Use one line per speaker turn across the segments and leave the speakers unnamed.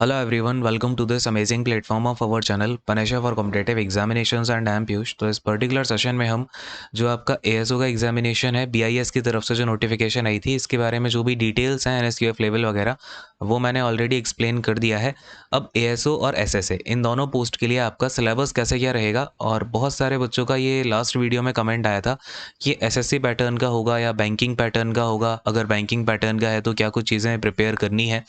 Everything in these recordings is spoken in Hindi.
Hello everyone, welcome to this amazing platform of our channel Panisha for Competitive Examinations and I am Piyush. तो इस पर्टिकुलर सेशन में हम जो आपका एएसओ का एग्जामिनेशन है बीआईएस की तरफ से जो नोटिफिकेशन आई थी इसके बारे में जो भी डिटेल्स हैं एनएसक्यूएफ लेवल वगैरह वो मैंने ऑलरेडी एक्सप्लेन कर दिया है। अब एएसओ और एसएसए इन दोनों पोस्ट के लिए आपका सिलेबस कैसे क्या रहेगा, और बहुत सारे बच्चों का ये लास्ट वीडियो में कमेंट आया था कि एसएससी पैटर्न का होगा या बैंकिंग पैटर्न का होगा। अगर बैंकिंग पैटर्न का है तो क्या कुछ चीज़ें प्रिपेयर करनी है,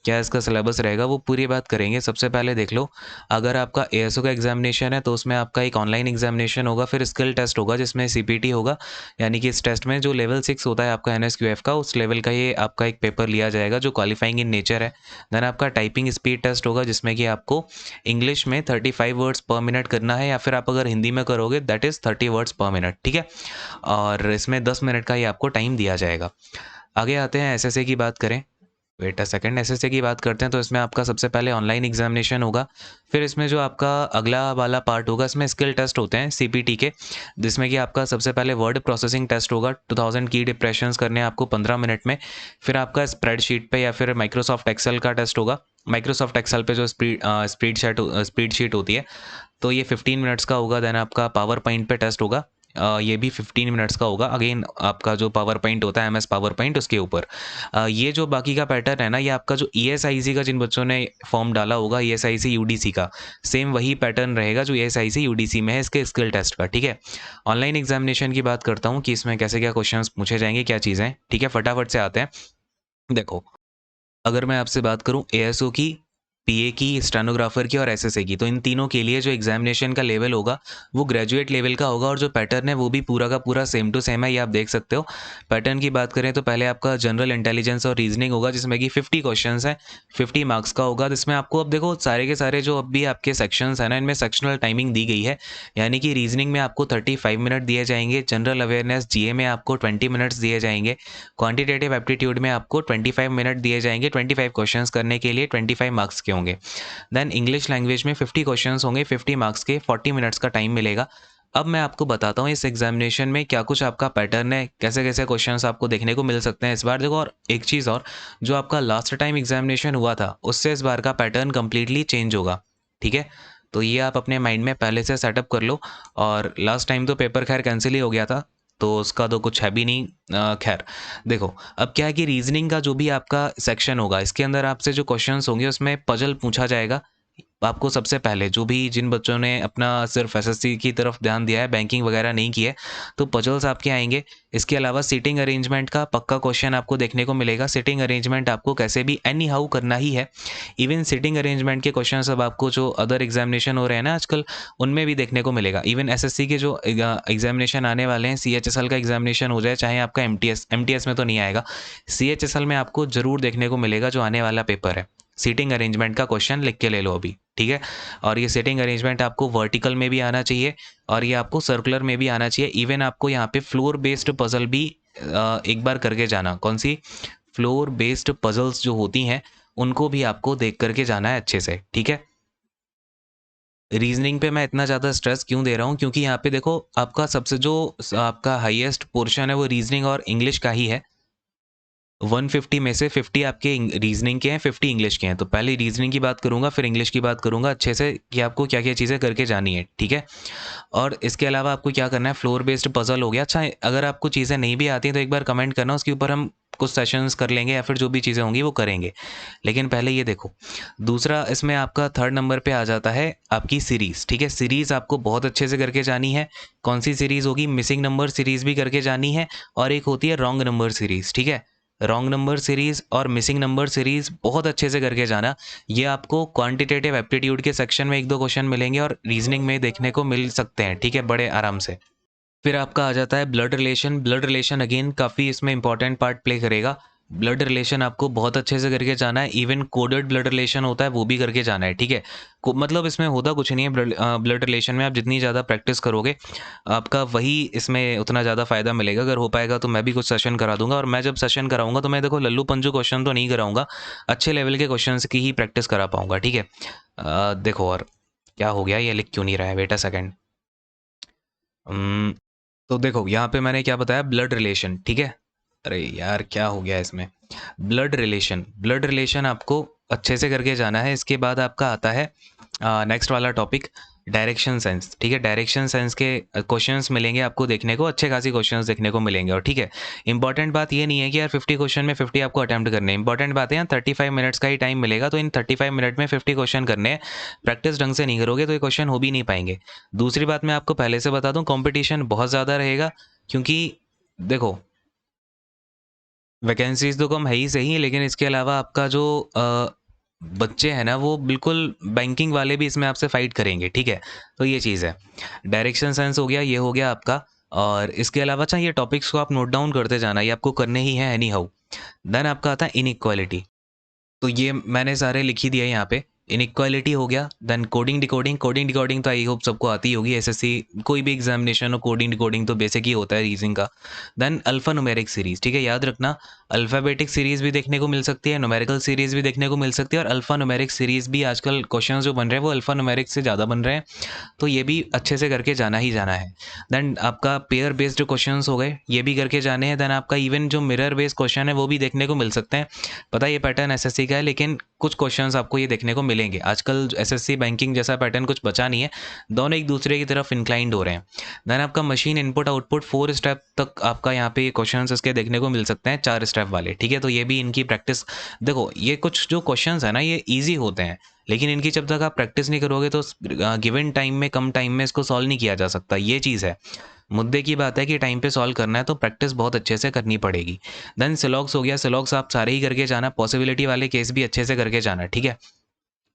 क्या इसका सिलेबस रहेगा, वो पूरी बात करेंगे। सबसे पहले देख लो, अगर आपका एएसओ का एग्जामिनेशन है तो उसमें आपका एक ऑनलाइन एग्जामिनेशन होगा, फिर स्किल टेस्ट होगा जिसमें सीपीटी होगा। यानी कि इस टेस्ट में जो लेवल 6 होता है आपका एनएसक्यूएफ का, उस लेवल का ये आपका एक पेपर लिया जाएगा जो क्वालिफाइंग इन नेचर है। देन आपका टाइपिंग स्पीड टेस्ट होगा जिसमें कि आपको इंग्लिश में 35 वर्ड्स पर मिनट करना है, या फिर आप अगर हिंदी में करोगे दैट इज़ 30 वर्ड्स पर मिनट, ठीक है। और इसमें 10 मिनट का ही आपको टाइम दिया जाएगा। आगे आते हैं एसएसए की बात करें। वेट अ सेकंड, एसएसए की बात करते हैं तो इसमें आपका सबसे पहले ऑनलाइन एग्जामिनेशन होगा। फिर इसमें जो आपका अगला वाला पार्ट होगा इसमें स्किल टेस्ट होते हैं सीपीटी के, जिसमें कि आपका सबसे पहले वर्ड प्रोसेसिंग टेस्ट होगा। 2000 की डिप्रेशंस करने हैं आपको 15 मिनट में। फिर आपका स्प्रेडशीट पे या फिर माइक्रोसॉफ्ट एक्सेल का टेस्ट होगा। माइक्रोसॉफ्ट एक्सेल पे जो स्प्रेड शीट होती है तो ये 15 मिनट्स का होगा। देन आपका पावर पॉइंट पे टेस्ट होगा, ये भी 15 मिनट्स का होगा। अगेन आपका जो पावर पॉइंट होता है एमएस पावर पॉइंट उसके ऊपर। ये जो बाकी का पैटर्न है ना, ये आपका जो ईएसआईसी का जिन बच्चों ने फॉर्म डाला होगा ईएसआईसी यूडीसी का, सेम वही पैटर्न रहेगा जो ईएसआईसी यूडीसी में है इसके स्किल टेस्ट का, ठीक है। ऑनलाइन एग्जामिनेशन की बात करता हूँ कि इसमें कैसे क्या क्वेश्चंस पूछे जाएंगे, क्या चीज़ें, ठीक है। फटाफट से आते हैं। देखो, अगर मैं आपसे बात करूं एएसओ की, पीए की, स्टेनोग्राफर की और एसएसए की, तो इन तीनों के लिए जो एग्जामिनेशन का लेवल होगा वो ग्रेजुएट लेवल का होगा, और जो पैटर्न है वो भी पूरा का पूरा सेम टू सेम है, ये आप देख सकते हो। पैटर्न की बात करें तो पहले आपका जनरल इंटेलिजेंस और रीजनिंग होगा जिसमें कि 50 क्वेश्चंस हैं, 50 मार्क्स का होगा। जिसमें आपको अब देखो सारे के सारे जो अब भी आपके सेक्शंस हैं ना, इनमें सेक्शनल टाइमिंग दी गई है। यानी कि रीजनिंग में आपको 35 मिनट दिए जाएंगे, जनरल अवेयरनेस जीए में आपको 20 मिनट्स दिए जाएंगे, क्वांटिटेटिव एप्टीट्यूड में आपको 25 मिनट दिए जाएंगे। 25 क्वेश्चंस करने के लिए 25 मार्क्स के होंगे। देन इंग्लिश लैंग्वेज में 50 क्वेश्चंस होंगे, 50 मार्क्स के, 40 मिनट्स का टाइम मिलेगा। अब मैं आपको बताता हूँ इस एग्जामिनेशन में क्या कुछ आपका पैटर्न है, कैसे कैसे क्वेश्चंस आपको देखने को मिल सकते हैं इस बार। देखो, और एक चीज़ और, जो आपका लास्ट टाइम एग्जामिनेशन हुआ था उससे इस बार का पैटर्न कंप्लीटली चेंज होगा, ठीक है। तो ये आप अपने माइंड में पहले से सेटअप कर लो। और लास्ट टाइम तो पेपर खैर कैंसिल ही हो गया था, तो उसका तो कुछ है भी नहीं। खैर, देखो, अब क्या है कि रीजनिंग का जो भी आपका सेक्शन होगा इसके अंदर आपसे जो क्वेश्चंस होंगे उसमें पजल पूछा जाएगा। आपको सबसे पहले जो भी जिन बच्चों ने अपना सिर्फ एसएससी की तरफ ध्यान दिया है, बैंकिंग वगैरह नहीं की है, तो पजल्स आपके आएंगे। इसके अलावा सीटिंग अरेंजमेंट का पक्का क्वेश्चन आपको देखने को मिलेगा। सीटिंग अरेंजमेंट आपको कैसे भी एनी हाउ करना ही है। इवन सीटिंग अरेंजमेंट के क्वेश्चन अब आपको जो अदर एग्जामिनेशन हो रहे हैं ना आजकल, उनमें भी देखने को मिलेगा। इवन एसएससी के जो एग्जामिनेशन आने वाले हैं, सीएचएसएल का एग्जामिनेशन हो जाए चाहे आपका एमटीएस में तो नहीं आएगा, सीएचएसएल में आपको जरूर देखने को मिलेगा जो आने वाला पेपर है। सीटिंग अरेंजमेंट का क्वेश्चन लिख के ले लो अभी, ठीक है। और ये सीटिंग अरेंजमेंट आपको वर्टिकल में भी आना चाहिए और ये आपको सर्कुलर में भी आना चाहिए। इवन आपको यहाँ पे फ्लोर बेस्ड पजल भी एक बार करके जाना। कौन सी? फ्लोर बेस्ड पजल्स जो होती हैं उनको भी आपको देख करके जाना है अच्छे से, ठीक है। रीजनिंग पे मैं इतना ज़्यादा स्ट्रेस क्यों दे रहा हूँ, क्योंकि यहाँ पे देखो आपका सबसे जो आपका हाईएस्ट पोर्शन है वो रीजनिंग और इंग्लिश का ही है। 150 में से 50 आपके रीजनिंग के हैं, 50 इंग्लिश के हैं। तो पहले रीजनिंग की बात करूंगा, फिर इंग्लिश की बात करूंगा अच्छे से कि आपको क्या क्या चीज़ें करके जानी है, ठीक है। और इसके अलावा आपको क्या करना है, फ्लोर बेस्ड पजल हो गया। अच्छा, अगर आपको चीज़ें नहीं भी आती तो एक बार कमेंट करना, उसके ऊपर हम कुछ सेशंस कर लेंगे या फिर जो भी चीज़ें होंगी वो करेंगे। लेकिन पहले ये देखो, दूसरा इसमें आपका थर्ड नंबर पे आ जाता है आपकी सीरीज़, ठीक है। सीरीज़ आपको बहुत अच्छे से करके जानी है। कौन सी सीरीज़ होगी? मिसिंग नंबर सीरीज़ भी करके जानी है, और एक होती है रॉन्ग नंबर सीरीज़, ठीक है। रॉन्ग नंबर सीरीज़ और मिसिंग नंबर सीरीज़ बहुत अच्छे से करके जाना। ये आपको क्वांटिटेटिव एप्टीट्यूड के सेक्शन में एक दो क्वेश्चन मिलेंगे और रीजनिंग में देखने को मिल सकते हैं, ठीक है, बड़े आराम से। फिर आपका आ जाता है blood relation. Blood relation again काफ़ी इसमें इंपॉर्टेंट पार्ट प्ले करेगा। ब्लड रिलेशन आपको बहुत अच्छे से करके जाना है। इवन कोडेड ब्लड रिलेशन होता है वो भी करके जाना है, ठीक है। मतलब इसमें होता कुछ नहीं है। ब्लड रिलेशन में आप जितनी ज़्यादा प्रैक्टिस करोगे आपका वही इसमें उतना ज़्यादा फ़ायदा मिलेगा। अगर हो पाएगा तो मैं भी कुछ सेशन करा दूंगा, और मैं जब सेशन कराऊंगा तो मैं देखो लल्लू पंजू क्वेश्चन तो नहीं कराऊंगा, अच्छे लेवल के क्वेश्चन की ही प्रैक्टिस करा पाऊंगा, ठीक है। देखो, और क्या हो गया, ये लिख क्यों नहीं रहा है? Wait a second. तो देखो यहाँ पे मैंने क्या बताया, ब्लड रिलेशन, ठीक है। अरे यार क्या हो गया इसमें, ब्लड रिलेशन। ब्लड रिलेशन आपको अच्छे से करके जाना है। इसके बाद आपका आता है नेक्स्ट वाला टॉपिक, डायरेक्शन सेंस। ठीक है, डायरेक्शन सेंस के क्वेश्चंस मिलेंगे आपको देखने को, अच्छे खासी क्वेश्चंस देखने को मिलेंगे। और ठीक है, इंपॉर्टेंट बात ये नहीं है कि यार 50 क्वेश्चन में 50 आपको अटेम्प्ट करने हैं। इंपॉर्टेंट बात है यार 35 मिनट्स का ही टाइम मिलेगा, तो इन 35 मिनट में 50 क्वेश्चन करने हैं। प्रैक्टिस ढंग से नहीं करोगे तो ये क्वेश्चन हो भी नहीं पाएंगे। दूसरी बात मैं आपको पहले से बता दूं, कॉम्पिटिशन बहुत ज़्यादा रहेगा, क्योंकि देखो वैकेंसीज तो कम है ही सही, लेकिन इसके अलावा आपका जो बच्चे हैं ना, वो बिल्कुल बैंकिंग वाले भी इसमें आपसे फाइट करेंगे। ठीक है, तो ये चीज़ है। डायरेक्शन सेंस हो गया, ये हो गया आपका। और इसके अलावा अच्छा, ये टॉपिक्स को आप नोट डाउन करते जाना, ये आपको करने ही है एनी हाउ। देन आपका आता है इनइक्वालिटी। तो ये मैंने सारे लिख ही दिए यहाँ पे। इनइक्वालिटी हो गया। Then coding decoding. Coding decoding तो आई होप सबको आती ही होगी, एसएससी कोई भी एग्जामिनेशन हो, कोडिंग डिकोडिंग तो बेसिक ही होता है रीजनिंग का। Then alpha numeric series. ठीक है, याद रखना, अल्फ़ाबेटिक सीरीज भी देखने को मिल सकती है, न्यूमेरिकल सीरीज भी देखने को मिल सकती है, और अल्फा न्यूमेरिक सीरीज भी आजकल क्वेश्चन जो बन रहे हैं वो अल्फा न्यूमेरिक से ज़्यादा बन रहे हैं, तो ये भी अच्छे से करके जाना ही जाना है। देन आपका पेयर बेस्ड क्वेश्चंस हो गए, ये भी करके जाने हैं। देन आपका इवन जो मिरर बेस्ड क्वेश्चन है वो भी देखने को मिल सकते हैं। पता है ये पैटर्न एसएससी का है, लेकिन कुछ क्वेश्चंस आपको ये देखने को मिलेंगे। आजकल एसएससी बैंकिंग जैसा पैटर्न कुछ बचा नहीं है, दोनों एक दूसरे की तरफ इंक्लाइंड हो रहे हैं। देन आपका मशीन इनपुट आउटपुट 4 स्टेप तक आपका यहाँ पे क्वेश्चंस इसके देखने को मिल सकते हैं, 4 स्टेप वाले। ठीक है, तो ये भी इनकी प्रैक्टिस। देखो ये कुछ जो क्वेश्चंस है ना, ये ईजी होते हैं, लेकिन इनकी जब तक आप प्रैक्टिस नहीं करोगे तो गिवन टाइम में, कम टाइम में इसको सॉल्व नहीं किया जा सकता। ये चीज़ है, मुद्दे की बात है कि टाइम पे सॉल्व करना है तो प्रैक्टिस बहुत अच्छे से करनी पड़ेगी। देन सिलॉक्स हो गया, सिलॉक्स आप सारे ही करके जाना, पॉसिबिलिटी वाले केस भी अच्छे से करके जाना। ठीक है,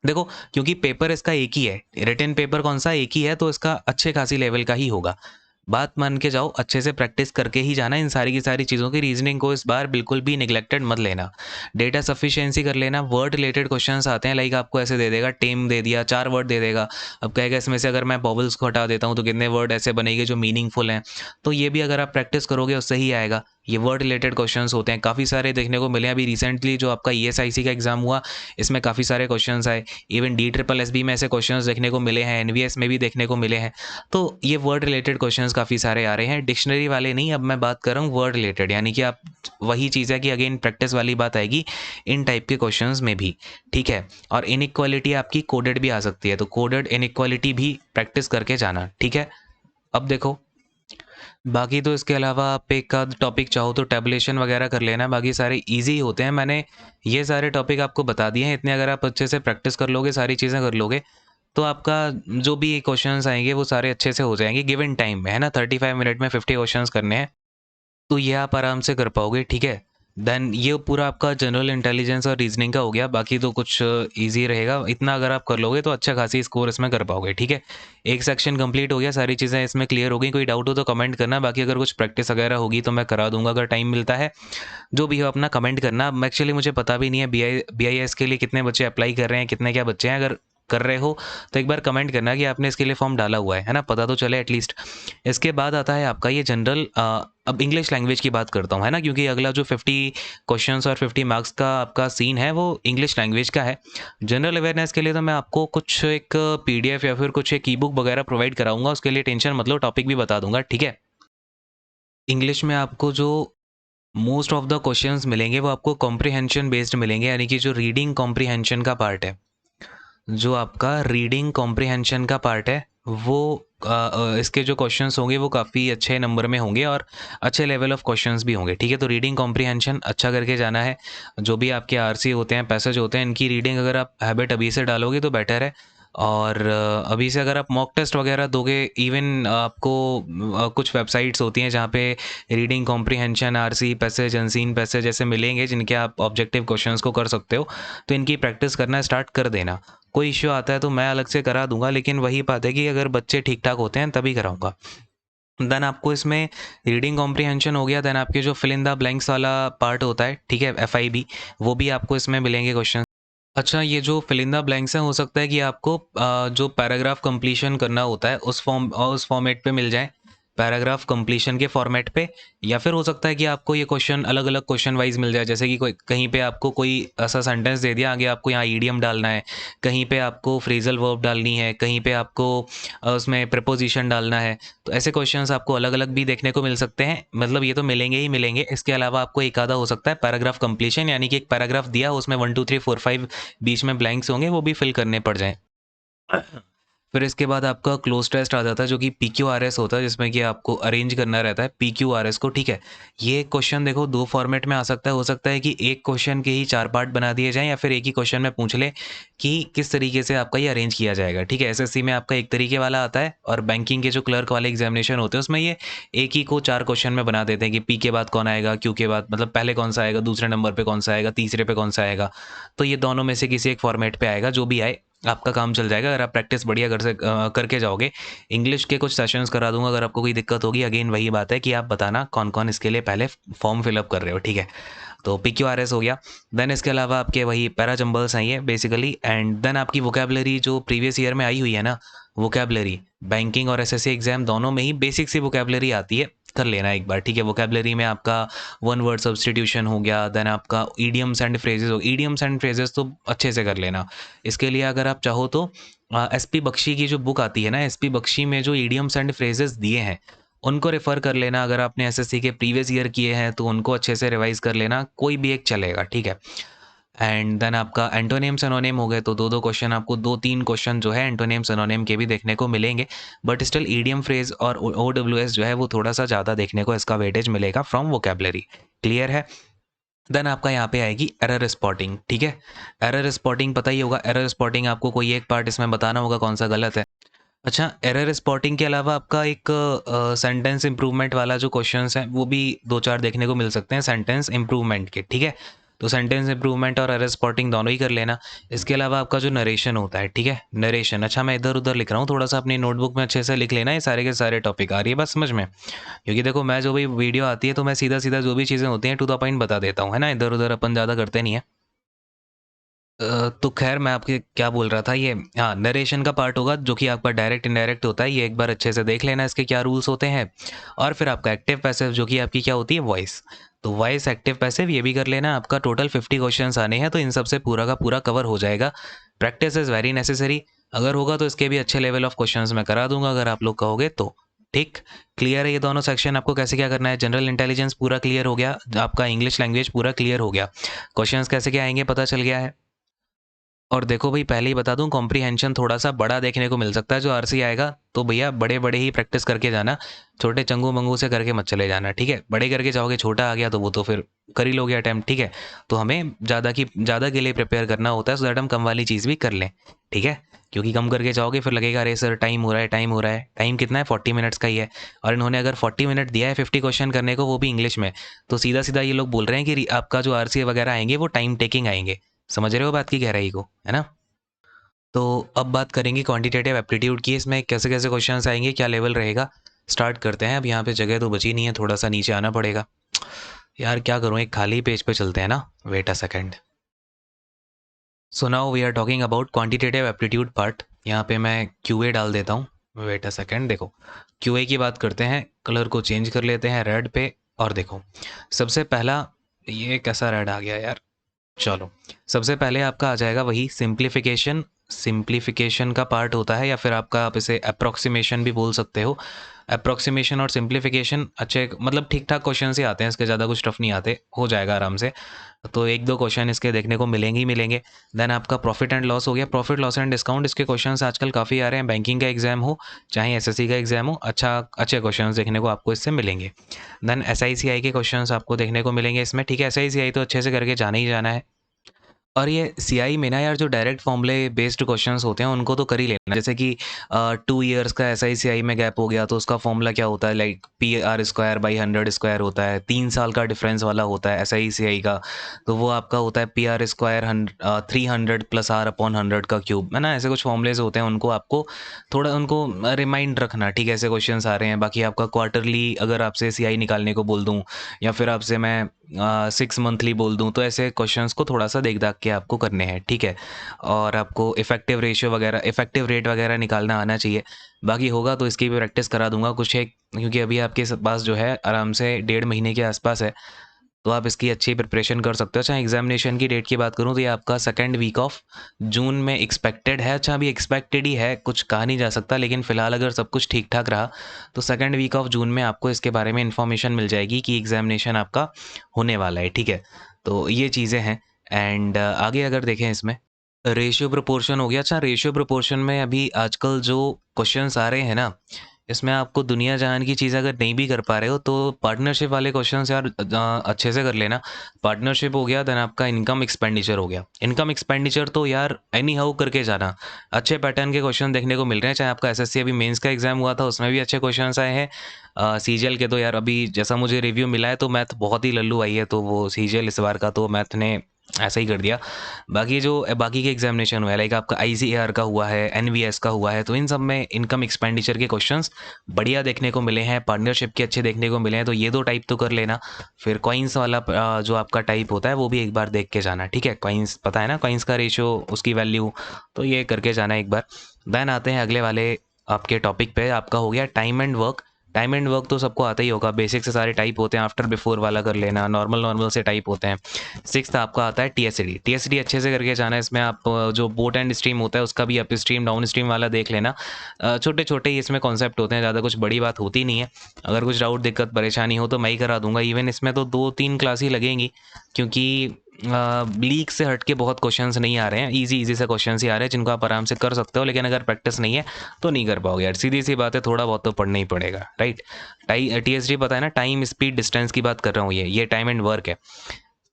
देखो क्योंकि पेपर इसका एक ही है, रिटन पेपर कौन सा एक ही है, तो इसका अच्छे खासी लेवल का ही होगा। बात मान के जाओ, अच्छे से प्रैक्टिस करके ही जाना इन सारी की सारी चीज़ों की। रीजनिंग को इस बार बिल्कुल भी निगलेक्टेड मत लेना। डेटा सफिशिएंसी कर लेना। वर्ड रिलेटेड क्वेश्चंस आते हैं, लाइक आपको ऐसे दे देगा, टेम दे दिया, 4 वर्ड दे देगा। अब कहेगा इसमें से अगर मैं बॉबल्स को हटा देता हूँ तो कितने वर्ड ऐसे बनेंगे जो मीनिंगफुल हैं। तो ये भी अगर आप प्रैक्टिस करोगे उससे ही आएगा। ये वर्ड रिलेटेड क्वेश्चंस होते हैं, काफ़ी सारे देखने को मिले। अभी रिसेंटली जो आपका ईएसआईसी का एग्जाम हुआ, इसमें काफ़ी सारे क्वेश्चंस आए। इवन DSSS में ऐसे क्वेश्चंस देखने को मिले हैं, एनवीएस में भी देखने को मिले हैं। तो ये वर्ड रिलेटेड क्वेश्चंस काफ़ी सारे आ रहे हैं, डिक्शनरी वाले नहीं। अब मैं बात कर रहा हूँ वर्ड रिलेटेड, यानी कि आप वही चीज़ है कि अगेन प्रैक्टिस वाली बात आएगी इन टाइप के क्वेश्चंस में भी। ठीक है, और इनइक्वालिटी आपकी कोडेड भी आ सकती है, तो कोडेड इनइक्वालिटी भी प्रैक्टिस करके जाना। ठीक है, अब देखो बाकी तो इसके अलावा आप एक आध टॉपिक चाहो तो टैबुलेशन वगैरह कर लेना, बाकी सारे इजी होते हैं। मैंने ये सारे टॉपिक आपको बता दिए हैं, इतने अगर आप अच्छे से प्रैक्टिस कर लोगे, सारी चीज़ें कर लोगे, तो आपका जो भी क्वेश्चंस आएंगे वो सारे अच्छे से हो जाएंगे गिवन टाइम में, है ना। 35 मिनट में 50 क्वेश्चंस करने हैं, तो ये आप आराम से कर पाओगे। ठीक है, देन ये पूरा आपका जनरल इंटेलिजेंस और रीजनिंग का हो गया, बाकी तो कुछ इजी रहेगा। इतना अगर आप कर लोगे तो अच्छा खासी स्कोर इसमें कर पाओगे। ठीक है, एक सेक्शन कंप्लीट हो गया, सारी चीज़ें इसमें क्लियर हो गई। कोई डाउट हो तो कमेंट करना, बाकी अगर कुछ प्रैक्टिस वगैरह होगी तो मैं करा दूंगा अगर टाइम मिलता है। जो भी हो अपना कमेंट करना। एक्चुअली मुझे पता भी नहीं है BIS के लिए कितने बच्चे अप्लाई कर रहे हैं, कितने क्या बच्चे हैं। अगर कर रहे हो तो एक बार कमेंट करना कि आपने इसके लिए फॉर्म डाला हुआ है ना, पता तो चले एटलीस्ट। इसके बाद आता है आपका ये जनरल। अब इंग्लिश लैंग्वेज की बात करता हूँ, है ना, क्योंकि अगला जो 50 क्वेश्चंस और 50 मार्क्स का आपका सीन है वो इंग्लिश लैंग्वेज का है। जनरल अवेयरनेस के लिए तो मैं आपको कुछ एक PDF या फिर कुछ एक ई बुक वगैरह प्रोवाइड कराऊंगा, उसके लिए टेंशन मतलब टॉपिक भी बता दूंगा। ठीक है, इंग्लिश में आपको जो मोस्ट ऑफ द क्वेश्चंस मिलेंगे वो आपको कॉम्प्रिहेंशन बेस्ड मिलेंगे, यानी कि जो रीडिंग कॉम्प्रिहेंशन का पार्ट है, जो आपका रीडिंग कॉम्प्रिहेंशन का पार्ट है वो इसके जो क्वेश्चंस होंगे वो काफ़ी अच्छे नंबर में होंगे और अच्छे लेवल ऑफ क्वेश्चंस भी होंगे। ठीक है, तो रीडिंग कॉम्प्रिहेंशन अच्छा करके जाना है। जो भी आपके RC होते हैं, पैसेज होते हैं, इनकी रीडिंग अगर आप हैबिट अभी से डालोगे तो बेटर है। और अभी से अगर आप मॉक टेस्ट वगैरह दोगे, इवन आपको कुछ वेबसाइट्स होती हैं जहाँ पे reading comprehension, RC passage, unseen passage ऐसे मिलेंगे जिनके आप ऑब्जेक्टिव क्वेश्चंस को कर सकते हो, तो इनकी प्रैक्टिस करना स्टार्ट कर देना। कोई इश्यू आता है तो मैं अलग से करा दूंगा, लेकिन वही बात है कि अगर बच्चे ठीक ठाक होते हैं तभी कराऊंगा। देन आपको इसमें रीडिंग कॉम्प्रिहेंशन हो गया। देन आपके जो फिल इन द ब्लैंक्स वाला पार्ट होता है, ठीक है, FIB, वो भी आपको इसमें मिलेंगे क्वेश्चन। अच्छा, ये जो फिल इन द ब्लैंक्स है, हो सकता है कि आपको जो पैराग्राफ कंप्लीशन करना होता है उस फॉर्मेट पे मिल जाए। पैराग्राफ कंप्लीशन के फॉर्मेट पे, या फिर हो सकता है कि आपको ये क्वेश्चन अलग अलग क्वेश्चन वाइज मिल जाए, जैसे कि कोई कहीं पे आपको कोई ऐसा सेंटेंस दे दिया, आगे आपको यहाँ ईडियम डालना है, कहीं पे आपको फ्रेजल वर्ब डालनी है, कहीं पे आपको उसमें प्रीपोजिशन डालना है। तो ऐसे क्वेश्चंस आपको अलग अलग भी देखने को मिल सकते हैं, मतलब ये तो मिलेंगे ही मिलेंगे। इसके अलावा आपको एक आधा हो सकता है पैराग्राफ कंप्लीशन, यानी कि एक पैराग्राफ दिया उसमें 1 2 3 4 5 बीच में ब्लैंक्स होंगे, वो भी फिल करने पड़ जाएँ। फिर इसके बाद आपका क्लोज टेस्ट आ जाता है, जो कि PQRS होता है, जिसमें कि आपको अरेंज करना रहता है PQRS को, ठीक है। ये क्वेश्चन देखो दो फॉर्मेट में आ सकता है, हो सकता है कि एक क्वेश्चन के ही 4 पार्ट बना दिए जाएं, या फिर एक ही क्वेश्चन में पूछ ले कि किस तरीके से आपका ये अरेंज किया जाएगा, ठीक है। SSC में आपका एक तरीके वाला आता है, और बैंकिंग के जो क्लर्क वाले एग्जामिनेशन होते हैं उसमें ये एक ही को 4 क्वेश्चन में बना देते हैं कि P के बाद कौन आएगा, Q के बाद मतलब पहले कौन सा आएगा, दूसरे नंबर पे कौन सा आएगा, तीसरे पे कौन सा आएगा। तो ये दोनों में से किसी एक फॉर्मेट पे आएगा, जो भी आए आपका काम चल जाएगा अगर आप प्रैक्टिस बढ़िया करके जाओगे। इंग्लिश के कुछ सेशंस करा दूंगा, अगर आपको कोई दिक्कत होगी अगेन वही बात है कि आप बताना कौन कौन इसके लिए पहले फॉर्म फिलअप कर रहे हो, ठीक है। तो PQRS हो गया। देन इसके अलावा आपके वही पैराजम्बल्स आई है बेसिकली, एंड देन आपकी वोकेबलरी जो प्रीवियस ईयर में आई हुई है ना, वोकेबलरी बैंकिंग और SSC एग्जाम दोनों में ही बेसिक सी वोकेबलरी आती है, कर लेना एक बार, ठीक है। वोकेबलरी में आपका वन वर्ड सब्सटीट्यूशन हो गया, देन आपका ईडियम्स एंड फ्रेजेस हो, ईडियम्स एंड फ्रेजेस तो अच्छे से कर लेना। इसके लिए अगर आप चाहो तो SP बख्शी की जो बुक आती है ना, SP बख्शी में जो ईडियम्स एंड फ्रेजेस दिए हैं उनको रेफ़र कर लेना। अगर आपने SSC के प्रीवियस ईयर किए हैं तो उनको अच्छे से रिवाइज़ कर लेना, कोई भी एक चलेगा, ठीक है। एंड देन आपका एंटोनिम सिनोनिम हो गए, तो 2-2 क्वेश्चन आपको 2-3 क्वेश्चन जो है एंटोनिम सिनोनिम के भी देखने को मिलेंगे, बट स्टिल ईडियम फ्रेज़ और OWS जो है वो थोड़ा-सा ज़्यादा देखने को इसका वेटेज मिलेगा फ्रॉम वोकैब्युलरी। क्लियर है? देन आपका यहाँ पे आएगी एरर स्पॉटिंग, ठीक है। एरर स्पॉटिंग पता ही होगा, एरर स्पॉटिंग आपको कोई एक पार्ट इसमें बताना होगा कौन सा गलत है। अच्छा, एरर स्पॉटिंग के अलावा आपका एक सेंटेंस इम्प्रूवमेंट वाला जो क्वेश्चंस हैं वो भी 2-4 देखने को मिल सकते हैं सेंटेंस इम्प्रूवमेंट के, ठीक है। तो सेंटेंस इम्प्रूवमेंट और एरर स्पॉटिंग दोनों ही कर लेना। इसके अलावा आपका जो नरेशन होता है, ठीक है, नरेशन। अच्छा, मैं इधर उधर लिख रहा हूँ, थोड़ा सा अपनी नोटबुक में अच्छे से लिख लेना, ये सारे के सारे टॉपिक आ रही है बस समझ में, क्योंकि देखो मैं जो भी वीडियो आती है तो मैं सीधा सीधा जो भी चीज़ें होती हैं टू द पॉइंट बता देता हूँ, है ना, इधर उधर अपन ज़्यादा करते नहीं है। तो खैर मैं आपके क्या बोल रहा था, ये हाँ नरेशन का पार्ट होगा जो कि आपका डायरेक्ट इनडायरेक्ट होता है, ये एक बार अच्छे से देख लेना इसके क्या रूल्स होते हैं। और फिर आपका एक्टिव पैसिव जो कि आपकी क्या होती है, वॉइस। तो वॉइस एक्टिव पैसिव ये भी कर लेना। आपका टोटल 50 क्वेश्चंस आने हैं, तो इन सबसे पूरा का पूरा कवर हो जाएगा। प्रैक्टिस इज़ वेरी नेसेसरी, अगर होगा तो इसके भी अच्छे लेवल ऑफ क्वेश्चंस मैं करा दूंगा अगर आप लोग कहोगे तो। ठीक, क्लियर है ये दोनों सेक्शन आपको कैसे क्या करना है। जनरल इंटेलिजेंस पूरा क्लियर हो गया, आपका इंग्लिश लैंग्वेज पूरा क्लियर हो गया, क्वेश्चंस कैसे क्या आएंगे पता चल गया है। और देखो भाई पहले ही बता दूं, कॉम्प्रीहेंशन थोड़ा सा बड़ा देखने को मिल सकता है जो RC आएगा, तो भैया बड़े बड़े ही प्रैक्टिस करके जाना, छोटे चंगू मंगू से करके मत चले जाना, ठीक है। बड़े करके जाओगे छोटा आ गया तो वो तो फिर कर ही लोगे अटैम्प्ट, ठीक है। तो हमें ज़्यादा के लिए प्रिपेयर करना होता है, सो दैट हम कम वाली चीज़ भी कर लें, ठीक है। क्योंकि कम करके जाओगे फिर लगेगा अरे सर टाइम हो रहा है, टाइम हो रहा है। टाइम कितना है, 40 मिनट्स का ही है, और इन्होंने अगर 40 मिनट दिया है 50 क्वेश्चन करने को, वो भी इंग्लिश में, तो सीधा सीधा ये लोग बोल रहे हैं कि आपका जो RC वगैरह आएंगे वो टाइम टेकिंग आएंगे। समझ रहे हो बात की गहराई को, है ना। तो अब बात करेंगे क्वांटिटेटिव एप्टीट्यूड की, इसमें कैसे कैसे क्वेश्चंस आएंगे, क्या लेवल रहेगा। स्टार्ट करते हैं। अब यहाँ पे जगह तो बची नहीं है, थोड़ा सा नीचे आना पड़ेगा यार, क्या करूँ, एक खाली पेज पे चलते हैं ना, wait a second. So now we are talking about quantitative aptitude part. यहाँ पे मैं QA डाल देता हूँ, वेट अ सेकेंड। देखो QA की बात करते हैं, कलर को चेंज कर लेते हैं रेड पे, और देखो सबसे पहला, ये कैसा रेड आ गया यार, चलो सबसे पहले आपका आ जाएगा वही सिंप्लीफिकेशन। सिंप्लीफिकेशन का पार्ट होता है, या फिर आपका आप इसे अप्रोक्सीमेशन भी बोल सकते हो। अप्रोक्सीमेशन और सिंप्लीफिकेशन अच्छे मतलब ठीक ठाक क्वेश्चन ही आते हैं, इसके ज़्यादा कुछ टफ नहीं आते, हो जाएगा आराम से। तो एक दो क्वेश्चन इसके देखने को मिलेंगे ही मिलेंगे। देन आपका प्रॉफिट एंड लॉस हो गया, प्रॉफिट लॉस एंड डिस्काउंट, इसके क्वेश्चंस आजकल काफ़ी आ रहे हैं, बैंकिंग का एग्जाम हो चाहे SSC का एग्जाम हो, अच्छे क्वेश्चंस देखने को आपको इससे मिलेंगे। देन SICI के क्वेश्चंस आपको देखने को मिलेंगे इसमें, ठीक है। SICI तो अच्छे से करके जाना ही जाना है। और ये CI में ना यार जो डायरेक्ट फॉर्मूले बेस्ड क्वेश्चंस होते हैं उनको तो कर ही लेना, जैसे कि 2 इयर्स का SICI में गैप हो गया तो उसका फॉर्मूला क्या होता है, लाइक PR² / 100² होता है। 3 साल का डिफरेंस वाला होता है SICI का, तो वो आपका होता है PR² 300 + R/100 का क्यूब, है ना। ऐसे कुछ फॉर्मूलेज होते हैं, उनको आपको थोड़ा उनको रिमाइंड रखना, ठीक है। ऐसे क्वेश्चंस आ रहे हैं। बाकी आपका क्वार्टरली अगर आपसे CI निकालने को बोल दूँ, या फिर आपसे मैं 6 मंथली बोल दूँ, तो ऐसे क्वेश्चंस को थोड़ा सा देख दाख के आपको करने हैं, ठीक है। और आपको इफ़ेक्टिव रेशियो वगैरह, इफ़ेक्टिव रेट वगैरह निकालना आना चाहिए। बाकी होगा तो इसकी भी प्रैक्टिस करा दूंगा कुछ एक, क्योंकि अभी आपके पास जो है आराम से 1.5 महीने के आसपास है, तो आप इसकी अच्छी प्रिपरेशन कर सकते हो। अच्छा, एग्जामिनेशन की डेट की बात करूँ तो ये आपका सेकेंड वीक ऑफ जून में एक्सपेक्टेड है। अच्छा, अभी एक्सपेक्टेड ही है, कुछ कहा नहीं जा सकता, लेकिन फ़िलहाल अगर सब कुछ ठीक ठाक रहा तो सेकेंड वीक ऑफ जून में आपको इसके बारे में इन्फॉर्मेशन मिल जाएगी कि एग्जामिनेशन आपका होने वाला है, ठीक है। तो ये चीज़ें हैं। एंड आगे अगर देखें इसमें रेशियो प्रोपोर्शन हो गया। अच्छा, रेशियो प्रोपोर्शन में अभी आजकल जो क्वेश्चंस आ रहे हैं ना, इसमें आपको दुनिया जहान की चीज़ अगर नहीं भी कर पा रहे हो तो पार्टनरशिप वाले क्वेश्चंस यार अच्छे से कर लेना। पार्टनरशिप हो गया, देन आपका इनकम एक्सपेंडिचर हो गया। इनकम एक्सपेंडिचर तो यार एनी हाउ करके जाना, अच्छे पैटर्न के क्वेश्चन देखने को मिल रहे हैं। चाहे आपका एसएससी अभी मेंस का एग्जाम हुआ था, उसमें भी अच्छे क्वेश्चन आए हैं। सीजीएल के तो यार अभी जैसा मुझे रिव्यू मिला है तो मैथ बहुत ही लल्लू आई है, तो वो सीजीएल इस बार का तो मैथ ने ऐसा ही कर दिया। बाकी जो बाकी के एग्जामिनेशन हुआ है, लाइक आपका आईसीएआर का हुआ है, एनवीएस का हुआ है, तो इन सब में इनकम एक्सपेंडिचर के क्वेश्चंस बढ़िया देखने को मिले हैं, पार्टनरशिप के अच्छे देखने को मिले हैं। तो ये दो टाइप तो कर लेना। फिर कॉइन्स वाला जो आपका टाइप होता है वो भी एक बार देख के जाना, ठीक है। कॉइन्स पता है ना, कॉइन्स का रेशियो, उसकी वैल्यू, तो ये करके जाना एक बार। देन आते हैं अगले वाले आपके टॉपिक पे। आपका हो गया time and work. Time and work तो सबको आता ही होगा, बेसिक से सारे टाइप होते हैं। आफ्टर बिफोर वाला कर लेना, नॉर्मल नॉर्मल से टाइप होते हैं। सिक्स्थ आपका आता है टीएसडी। टीएसडी अच्छे से करके जाना है। इसमें आप जो बोट एंड स्ट्रीम होता है उसका भी अप स्ट्रीम डाउन स्ट्रीम वाला देख लेना। छोटे छोटे ही इसमें कॉन्सेप्ट होते हैं, ज़्यादा कुछ बड़ी बात होती नहीं है। अगर कुछ डाउट दिक्कत परेशानी हो तो मैं ही करा दूंगा। इवन इसमें तो 2-3 क्लास ही लगेंगी, क्योंकि लीक से हट के बहुत क्वेश्चंस नहीं आ रहे हैं, इजी इजी से क्वेश्चंस ही आ रहे हैं जिनको आप आराम से कर सकते हो। लेकिन अगर प्रैक्टिस नहीं है तो नहीं कर पाओगे यार, सीधी सी बात है, थोड़ा बहुत तो पढ़ना ही पड़ेगा, राइट। टीएसडी पता है ना, टाइम स्पीड डिस्टेंस की बात कर रहा हूँ, ये टाइम एंड वर्क है,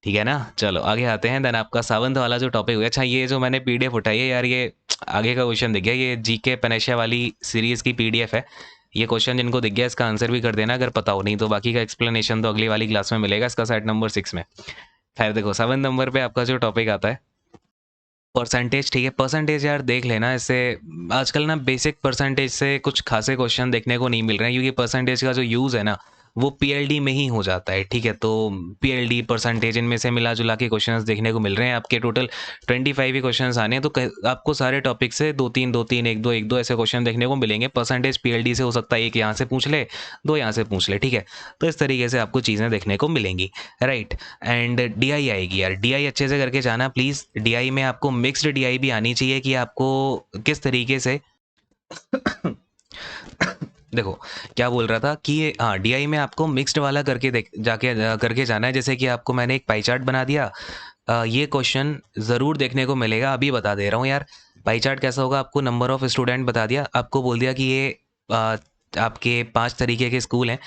ठीक है ना। चलो आगे आते हैं। देन आपका 7th वाला जो टॉपिक हुआ, अच्छा ये जो मैंने पीडीएफ उठाई है यार, ये आगे का क्वेश्चन दिख गया, ये जीके पनेशिया वाली सीरीज की पीडीएफ है। ये क्वेश्चन जिनको दिख गया इसका आंसर भी कर देना अगर पता हो, नहीं तो बाकी का एक्सप्लेनेशन तो अगली वाली क्लास में मिलेगा, इसका सेट नंबर 6 में। खैर देखो, 7 नंबर पे आपका जो टॉपिक आता है परसेंटेज, ठीक है। परसेंटेज यार देख लेना, इससे आजकल ना बेसिक परसेंटेज से कुछ खासे क्वेश्चन देखने को नहीं मिल रहे हैं, क्योंकि परसेंटेज का जो यूज़ है ना वो पीएलडी में ही हो जाता है, ठीक है। तो पीएलडी परसेंटेज इनमें से मिला जुला के क्वेश्चंस देखने को मिल रहे हैं। आपके टोटल 25 ही क्वेश्चंस आने हैं, तो आपको सारे टॉपिक से 2-3 2-3 1-2 ऐसे क्वेश्चन देखने को मिलेंगे। परसेंटेज पीएलडी से हो सकता है एक यहाँ से पूछ ले, दो यहाँ से पूछ ले, ठीक है। तो इस तरीके से आपको चीज़ें देखने को मिलेंगी, राइट। एंड डीआई आएगी यार, डीआई अच्छे से करके जाना प्लीज़। डीआई में आपको मिक्स्ड डीआई भी आनी चाहिए कि आपको किस तरीके से देखो क्या बोल रहा था कि ये, हाँ, डीआई में आपको मिक्स्ड वाला करके देख जाके करके जाना है। जैसे कि आपको मैंने एक पाई चार्ट बना दिया, ये क्वेश्चन ज़रूर देखने को मिलेगा, अभी बता दे रहा हूँ यार। पाई चार्ट कैसा होगा, आपको नंबर ऑफ़ स्टूडेंट बता दिया, आपको बोल दिया कि ये आपके 5 तरीके के स्कूल हैं,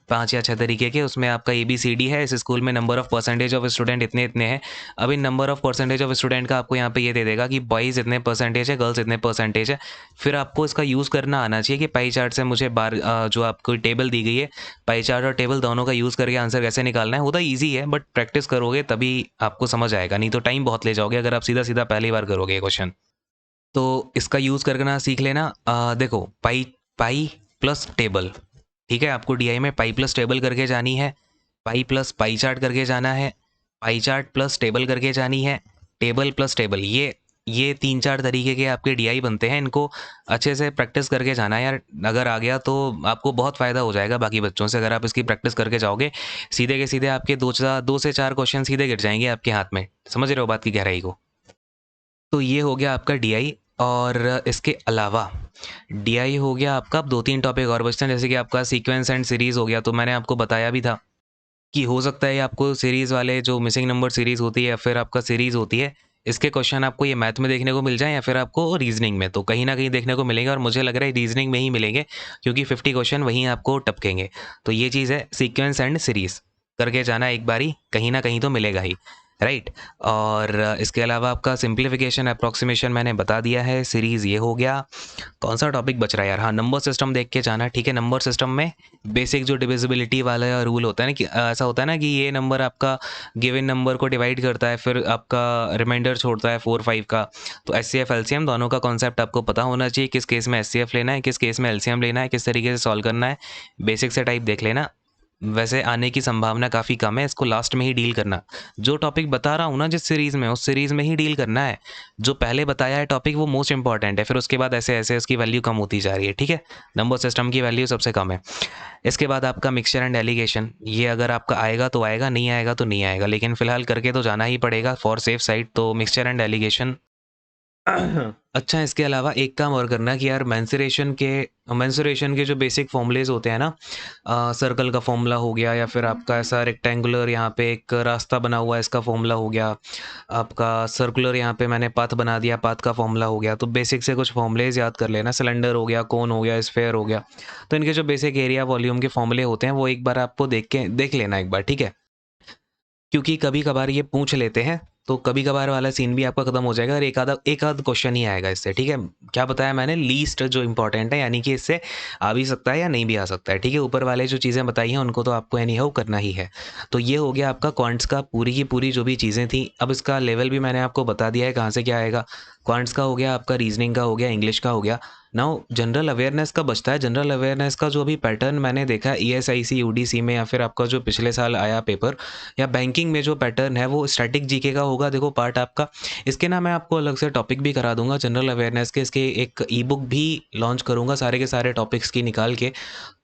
5 या 6 तरीके के, उसमें आपका ABCD है। इस स्कूल में number of percentage of student इतने इतने हैं। अब इन number of percentage of student का आपको यहाँ पे ये दे देगा कि बॉयज़ इतने परसेंटेज है, गर्ल्स इतने परसेंटेज है। फिर आपको इसका यूज़ करना आना चाहिए कि पाई चार्ट से मुझे जो आपको टेबल दी गई है, पाई चार्ट और टेबल दोनों का यूज़ करके आंसर कैसे निकालना है। होता ईजी है, बट प्रैक्टिस करोगे तभी आपको समझ आएगा, नहीं तो टाइम बहुत ले जाओगे अगर आप सीधा सीधा पहली बार करोगे ये क्वेश्चन। तो इसका यूज़ करना सीख लेना। देखो, पाई पाई प्लस टेबल, ठीक है। आपको डीआई में पाई प्लस टेबल करके जानी है, पाई प्लस पाई चार्ट करके जाना है, पाई चार्ट प्लस टेबल करके जानी है, टेबल प्लस टेबल। ये 3-4 तरीके के आपके डीआई बनते हैं, इनको अच्छे से प्रैक्टिस करके जाना है यार। अगर आ गया तो आपको बहुत फ़ायदा हो जाएगा बाकी बच्चों से, अगर आप इसकी प्रैक्टिस करके जाओगे। सीधे के सीधे आपके 2 से 4 क्वेश्चन सीधे गिर जाएंगे आपके हाथ में, समझ रहे हो बात की गहराई को। तो ये हो गया आपका डीआई। और इसके अलावा डीआई हो गया आपका, अब 2-3 टॉपिक और बचते हैं, जैसे कि आपका सीक्वेंस एंड सीरीज़ हो गया। तो मैंने आपको बताया भी था कि हो सकता है आपको सीरीज़ वाले जो मिसिंग नंबर सीरीज़ होती है या फिर आपका सीरीज़ होती है, इसके क्वेश्चन आपको ये मैथ में देखने को मिल जाए या फिर आपको रीजनिंग में, तो कहीं ना कहीं देखने को मिलेंगे। और मुझे लग रहा है रीजनिंग में ही मिलेंगे, क्योंकि 50 क्वेश्चन वहीं आपको टपकेंगे। तो ये चीज़ है, सीक्वेंस एंड सीरीज़ करके जाना एक बारी, कहीं ना कहीं तो मिलेगा ही, राइट। और इसके अलावा आपका सिंप्लीफिकेशन अप्रॉक्सीमेशन मैंने बता दिया है, सीरीज़ ये हो गया। कौन सा टॉपिक बच रहा है यार, हाँ, नंबर सिस्टम देख के जाना, ठीक है। नंबर सिस्टम में बेसिक जो डिविजिबिलिटी वाला रूल होता है ना, कि ऐसा होता है ना कि ये नंबर आपका गिवन नंबर को डिवाइड करता है, फिर आपका रिमाइंडर छोड़ता है 4-5 का। तो एचसीएफ एलसीएम दोनों का कॉन्सेप्ट आपको पता होना चाहिए, किस केस में एचसीएफ लेना है, किस केस में एलसीएम लेना है, किस तरीके से सॉल्व करना है, बेसिक से टाइप देख लेना। वैसे आने की संभावना काफ़ी कम है, इसको लास्ट में ही डील करना। जो टॉपिक बता रहा हूँ ना जिस सीरीज़ में, उस सीरीज़ में ही डील करना है। जो पहले बताया है टॉपिक वो मोस्ट इम्पोर्टेंट है, फिर उसके बाद ऐसे-ऐसे उसकी वैल्यू कम होती जा रही है, ठीक है? नंबर सिस्टम की वैल्यू सबसे कम है। इसके बाद आपका मिक्सचर एंड एलिगेशन, ये अगर आपका आएगा तो आएगा, नहीं आएगा तो नहीं आएगा, लेकिन फ़िलहाल करके तो जाना ही पड़ेगा फॉर सेफ साइड, तो मिक्सचर एंड एलिगेशन। अच्छा, इसके अलावा एक काम और करना कि यार मेंसुरेशन के जो बेसिक फ़ॉर्मूलेज़ होते हैं ना, सर्कल का फ़ॉर्मूला हो गया या फिर आपका ऐसा रेक्टेंगुलर यहाँ पे एक रास्ता बना हुआ है इसका फ़ॉर्मूला हो गया, आपका सर्कुलर यहाँ पे मैंने पाथ बना दिया, पाथ का फ़ॉर्मूला हो गया, तो बेसिक से कुछ फ़ॉर्मूलेज़ याद कर लेना, सिलेंडर हो गया, कोन हो गया, स्फीयर हो गया। तो इनके जो बेसिक एरिया, वॉल्यूम के फ़ॉर्मूले होते हैं वो एक बार आपको देख लेना एक बार, ठीक है? क्योंकि कभी-कभार ये पूछ लेते हैं, तो कभी-कभार वाला सीन भी आपका खत्म हो जाएगा और एक आध क्वेश्चन ही आएगा इससे, ठीक है? क्या बताया मैंने? लीस्ट जो इम्पोर्टेंट है, यानी कि इससे आ भी सकता है या नहीं भी आ सकता है, ठीक है? ऊपर वाले जो चीज़ें बताई हैं उनको तो आपको एनी हाउ करना ही है। तो ये हो गया आपका क्वांट्स का पूरी की पूरी जो भी चीज़ें थी। अब इसका लेवल भी मैंने आपको बता दिया है कहाँ से क्या आएगा। क्वांट्स का हो गया, आपका रीज़निंग का हो गया, इंग्लिश का हो गया। नाउ जनरल अवेयरनेस का बचता है। जनरल अवेयरनेस का जो अभी पैटर्न मैंने देखा है ईएसआईसी, यूडीसी में या फिर आपका जो पिछले साल आया पेपर या बैंकिंग में जो पैटर्न है वो स्टैटिक जीके का होगा। देखो पार्ट आपका, इसके ना मैं आपको अलग से टॉपिक भी करा दूंगा जनरल अवेयरनेस के, इसके एक ई बुक भी लॉन्च करूंगा सारे के सारे टॉपिक्स की निकाल के।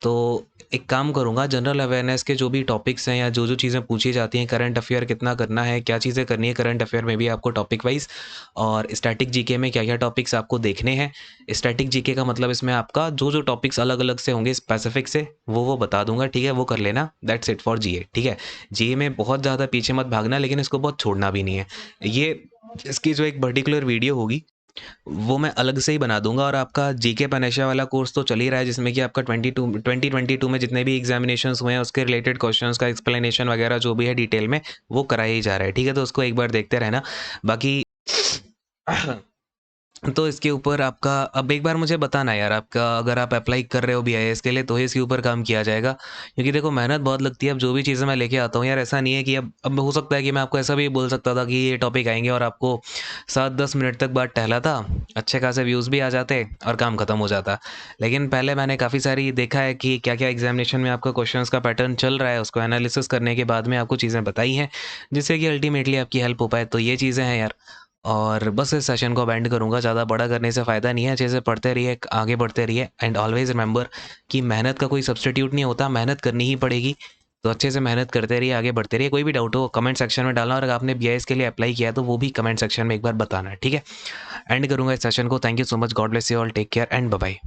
तो एक काम करूंगा, जनरल अवेयरनेस के जो भी टॉपिक्स हैं या जो जो चीज़ें पूछी जाती हैं, करंट अफेयर कितना करना है, क्या चीज़ें करनी है करंट अफेयर में भी आपको टॉपिक वाइज, और स्टैटिक जीके में क्या क्या टॉपिक्स आपको देखने हैं। स्टैटिक जीके का मतलब इसमें आपका जो जो टॉपिक्स अलग अलग से होंगे स्पेसिफिक से वो बता दूंगा, ठीक है? वो कर लेना। दैट्स इट फॉर जीए, ठीक है? जीए में बहुत ज़्यादा पीछे मत भागना, लेकिन इसको बहुत छोड़ना भी नहीं है। ये इसकी जो एक पर्टिकुलर वीडियो होगी वो मैं अलग से ही बना दूंगा, और आपका जीके पनेशा वाला कोर्स तो चल ही रहा है जिसमें कि आपका 2022 में जितने भी एग्जामिनेशंस हुए हैं उसके रिलेटेड क्वेश्चंस का एक्सप्लेनेशन वगैरह जो भी है डिटेल में वो कराया ही जा रहा है, ठीक है? तो उसको एक बार देखते रहना। बाकी तो इसके ऊपर आपका अब एक बार मुझे बताना यार, आपका अगर आप अप्लाई कर रहे हो बीआईएस के लिए तो ही इसके ऊपर काम किया जाएगा, क्योंकि देखो मेहनत बहुत लगती है। अब जो भी चीज़ें मैं लेके आता हूँ यार, ऐसा नहीं है कि अब हो सकता है कि मैं आपको ऐसा भी बोल सकता था कि ये टॉपिक आएंगे और आपको 7-10 मिनट तक बात टहला था, अच्छे खासे व्यूज़ भी आ जाते और काम खत्म हो जाता। लेकिन पहले मैंने काफ़ी सारी देखा है कि क्या क्या एग्जामिनेशन में आपका क्वेश्चन का पैटर्न चल रहा है, उसको एनालिसिस करने के बाद में आपको चीज़ें बताई हैं जिससे कि अल्टीमेटली आपकी हेल्प हो पाए। तो ये चीज़ें हैं यार, और बस इस सेशन को बेंड करूँगा, ज़्यादा बड़ा करने से फ़ायदा नहीं है। अच्छे से पढ़ते रहिए, आगे बढ़ते रहिए, एंड ऑलवेज़ रिमेंबर कि मेहनत का कोई सब्स्टिट्यूट नहीं होता, मेहनत करनी ही पड़ेगी। तो अच्छे से मेहनत करते रहिए, आगे बढ़ते रहिए। कोई भी डाउट हो कमेंट सेक्शन में डालना, और अगर आपने बीआईएस के लिए अप्लाई किया है तो वो भी कमेंट सेक्शन में एक बार बताना, ठीक है? एंड करूँगा इस सेशन को। Thank you so much, god bless you all, take care and bye bye.